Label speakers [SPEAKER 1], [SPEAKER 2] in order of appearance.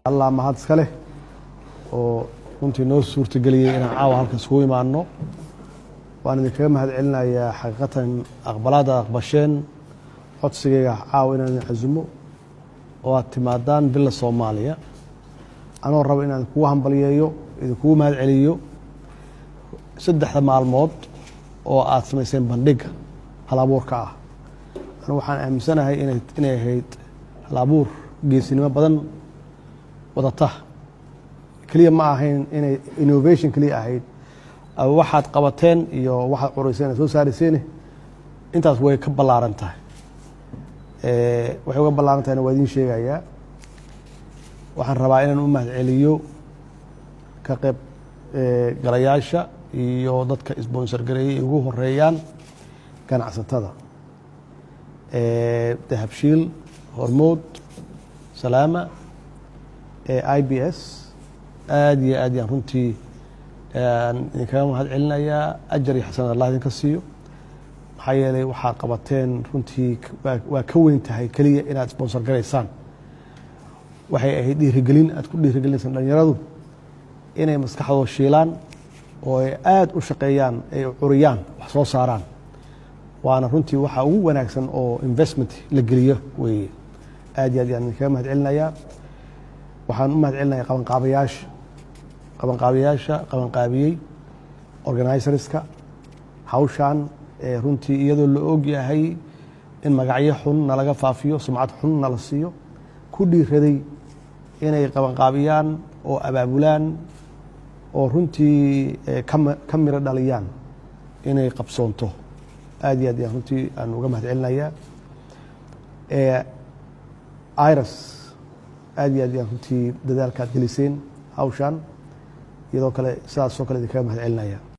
[SPEAKER 1] الله ما هاد سكله وكنت نور صورة قليل أنا عاو هالكسوي مع إنه وأنا ذكرهم هاد علنا يا حقيقة أقبلات أقبشين حط سجى عاو إن نحزمه واعتمادان بالله الصومالية أنا الرب إن كوهم بليايو إذا كوا ما هاد عليو سدح مع الموت وأثناء سين بندق هالأبور كاه أنا وحنا أمسنا هاي إن هيد هالأبور جيسينما بدن وضطه كلية ما هين إن innovation كلية هيد أو واحد قبتين يو واحد قريسين سو سارسينه أنت أسوي كبل عرنته وحنا كبل عرنته أنا وادين شيء جاية وحنا ربعنا نقوم عليو كقب قرياشة iyo dadka sponsor gareeyay ugu horeeyaan ganacsatada dahabshiil hormood salaama IBS aad iyo aad yaan runtii kaga mahad celinayaa ajar iyo xasanad Allah idinka siiyo maxaa yeelay waxaad qabateen runtii waa ka weyn tahay kaliya inaad sponsor gareysaan waxay ahayd dhiirigelin aad ku dhiirigelinaysan dhalinyaradu inay maskaxdooda shiilaan oo ay aad u shaqeeyaan ay curiyaan wax soo saaraan waana runtii waxa ugu wanaagsan oo investment la geliyo weeye aad iyo aad yaan kaga mahad celinayaa waxaan u mahad celinayaa qabanqaabiyey organizerska hawshan runtii iyadoo la og yahay in magacyo xun nalaga faafiyo sumcad xun nala siiyo ku dhiiraday inay qabanqaabiyaan oo abaabulaan oo runtii ka miro dhaliyaan inay qabsoonto aad iyo aad yaan runtii aan uga mahad celinayaa iras aad iyo aad yaan runtii dadaalkaad geliseen hawshan iyadoo kale sidaasoo kale idinkaga mahad celinaya